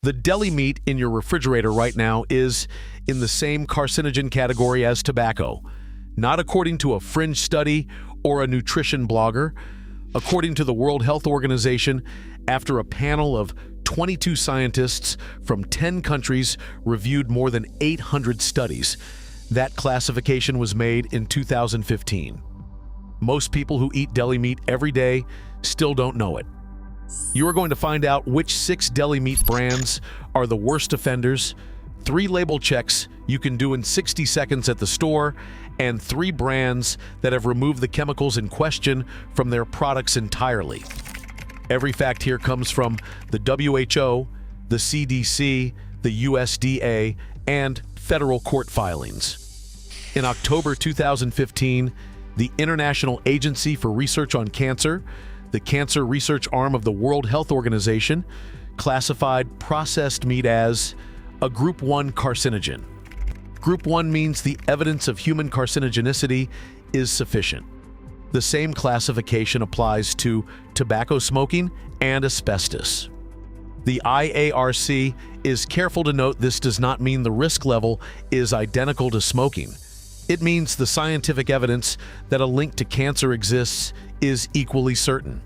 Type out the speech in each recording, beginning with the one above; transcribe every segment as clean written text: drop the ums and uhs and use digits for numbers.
The deli meat in your refrigerator right now is in the same carcinogen category as tobacco, not according to a fringe study or a nutrition blogger. According to the World Health Organization, after a panel of 22 scientists from 10 countries reviewed more than 800 studies, that classification was made in 2015. Most people who eat deli meat every day still don't know it. You are going to find out which 6 deli meat brands are the worst offenders, 3 label checks you can do in 60 seconds at the store, and 3 brands that have removed the chemicals in question from their products entirely. Every fact here comes from the WHO, the CDC, the USDA, and federal court filings. In October 2015, the International Agency for Research on Cancer, the cancer research arm of the World Health Organization, classified processed meat as a Group 1 carcinogen. Group 1 means the evidence of human carcinogenicity is sufficient. The same classification applies to tobacco smoking and asbestos. The IARC is careful to note this does not mean the risk level is identical to smoking. It means the scientific evidence that a link to cancer exists is equally certain.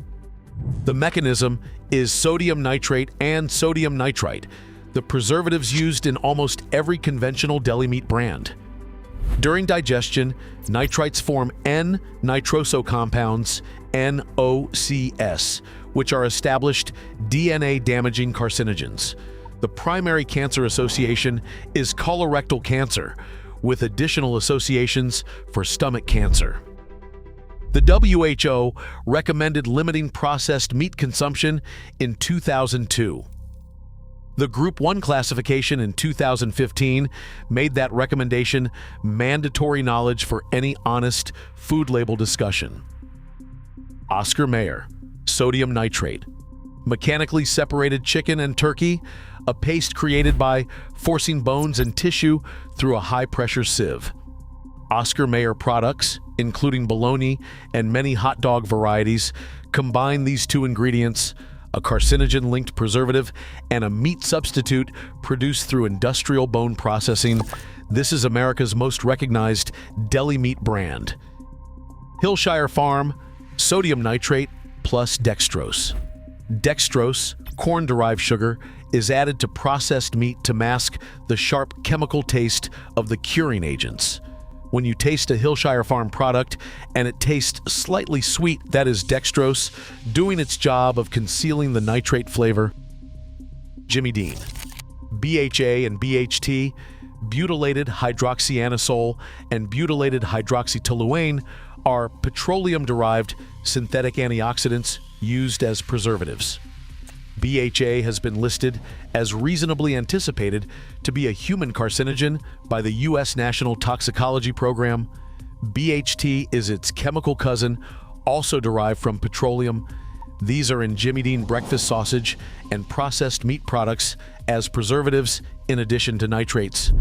The mechanism is sodium nitrate and sodium nitrite, the preservatives used in almost every conventional deli meat brand. During digestion, nitrites form N-nitroso compounds, NOCs, which are established DNA-damaging carcinogens. The primary cancer association is colorectal cancer, with additional associations for stomach cancer. The WHO recommended limiting processed meat consumption in 2002. The Group 1 classification in 2015 made that recommendation mandatory knowledge for any honest food label discussion. Oscar Mayer, sodium nitrate. Mechanically separated chicken and turkey, a paste created by forcing bones and tissue through a high-pressure sieve. Oscar Mayer products, including bologna and many hot dog varieties, combine these 2 ingredients, a carcinogen-linked preservative and a meat substitute produced through industrial bone processing. This is America's most recognized deli meat brand. Hillshire Farm, sodium nitrate plus dextrose. Dextrose, corn-derived sugar, is added to processed meat to mask the sharp chemical taste of the curing agents. When you taste a Hillshire Farm product and it tastes slightly sweet, that is dextrose doing its job of concealing the nitrate flavor. Jimmy Dean. BHA and BHT, butylated hydroxyanisole and butylated hydroxytoluene, are petroleum-derived synthetic antioxidants used as preservatives. BHA has been listed as reasonably anticipated to be a human carcinogen by the U.S. National Toxicology Program. BHT is its chemical cousin, also derived from petroleum. These are in Jimmy Dean breakfast sausage and processed meat products as preservatives in addition to nitrates.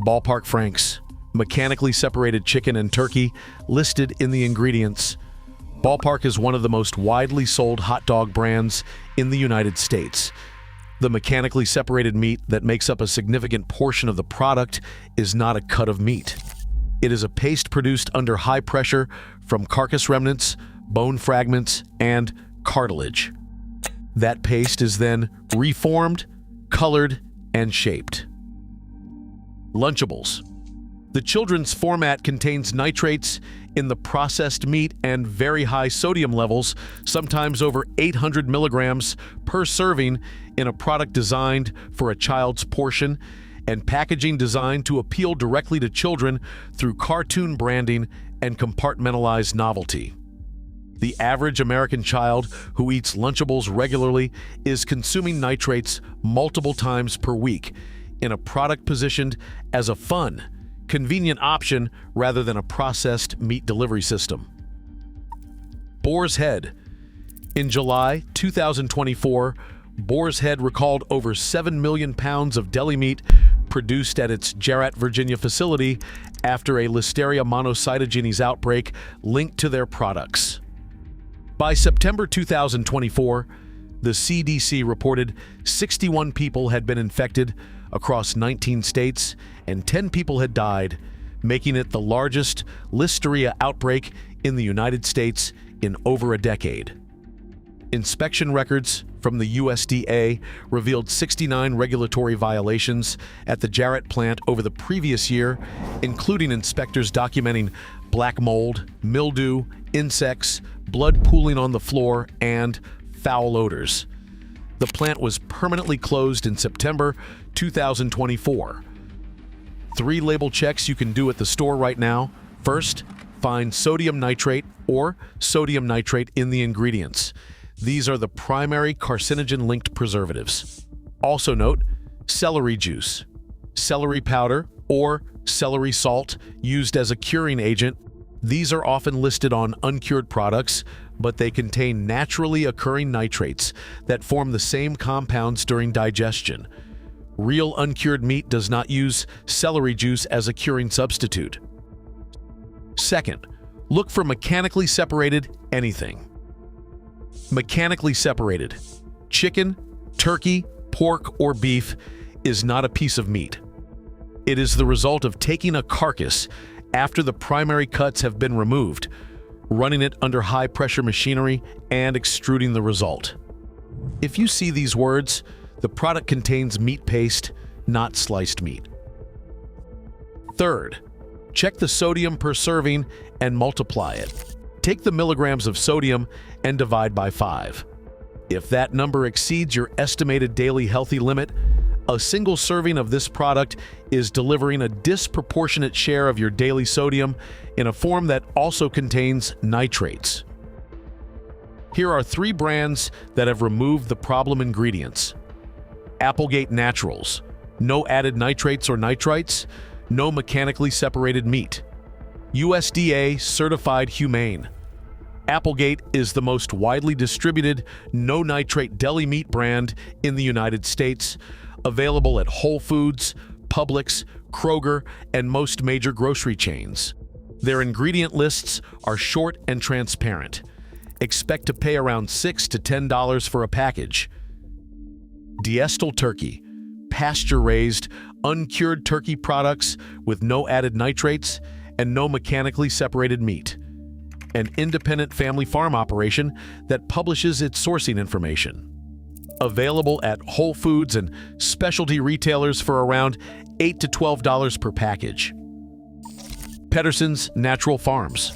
Ballpark Franks, mechanically separated chicken and turkey, listed in the ingredients. Ballpark is one of the most widely sold hot dog brands in the United States. The mechanically separated meat that makes up a significant portion of the product is not a cut of meat. It is a paste produced under high pressure from carcass remnants, bone fragments, and cartilage. That paste is then reformed, colored, and shaped. Lunchables. The children's format contains nitrates in the processed meat and very high sodium levels, sometimes over 800 milligrams per serving, in a product designed for a child's portion and packaging designed to appeal directly to children through cartoon branding and compartmentalized novelty. The average American child who eats Lunchables regularly is consuming nitrates multiple times per week in a product positioned as a fun, convenient option rather than a processed meat delivery system. Boar's Head. In July 2024, Boar's Head recalled over 7 million pounds of deli meat produced at its Jarratt, Virginia facility after a Listeria monocytogenes outbreak linked to their products. By September 2024, The CDC reported 61 people had been infected across 19 states and 10 people had died, making it the largest Listeria outbreak in the United States in over a decade. Inspection records from the USDA revealed 69 regulatory violations at the Jarrett plant over the previous year, including inspectors documenting black mold, mildew, insects, blood pooling on the floor, and foul odors. The plant was permanently closed in September 2024. 3 label checks you can do at the store right now. First, find sodium nitrate or sodium nitrate in the ingredients. These are the primary carcinogen-linked preservatives. Also note, celery juice, celery powder, or celery salt used as a curing agent. These are often listed on uncured products, but they contain naturally occurring nitrates that form the same compounds during digestion. Real uncured meat does not use celery juice as a curing substitute. Second, look for mechanically separated anything. Mechanically separated. Chicken, turkey, pork, or beef is not a piece of meat. It is the result of taking a carcass after the primary cuts have been removed, running it under high-pressure machinery, and extruding the result. If you see these words, the product contains meat paste, not sliced meat. Third, check the sodium per serving and multiply it. Take the milligrams of sodium and divide by 5. If that number exceeds your estimated daily healthy limit, a single serving of this product is delivering a disproportionate share of your daily sodium in a form that also contains nitrates. Here are 3 brands that have removed the problem ingredients. Applegate Naturals, no added nitrates or nitrites, no mechanically separated meat. USDA certified humane. Applegate is the most widely distributed no-nitrate deli meat brand in the United States, available at Whole Foods, Publix, Kroger, and most major grocery chains. Their ingredient lists are short and transparent. Expect to pay around $6 to $10 for a package. Diestel Turkey, pasture-raised, uncured turkey products with no added nitrates and no mechanically separated meat. An independent family farm operation that publishes its sourcing information. Available at Whole Foods and specialty retailers for around $8 to $12 per package. Pedersen's Natural Farms.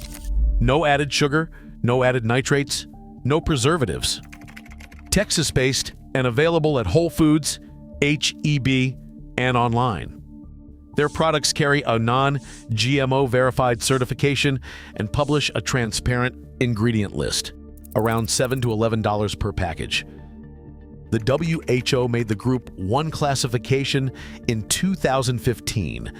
No added sugar, no added nitrates, no preservatives. Texas-based and available at Whole Foods, H-E-B, and online. Their products carry a non-GMO verified certification and publish a transparent ingredient list, around $7 to $11 per package. The WHO made the group 1 classification in 2015.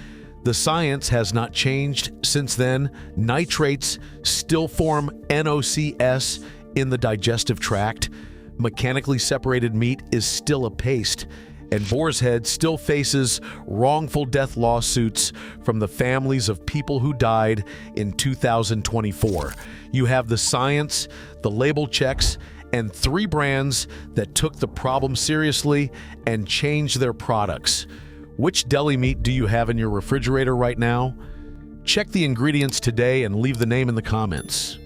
The science has not changed since then. Nitrates still form NOCs in the digestive tract. Mechanically separated meat is still a paste, and Boar's Head still faces wrongful death lawsuits from the families of people who died in 2024. You have the science, the label checks, and 3 brands that took the problem seriously and changed their products. Which deli meat do you have in your refrigerator right now? Check the ingredients today and leave the name in the comments.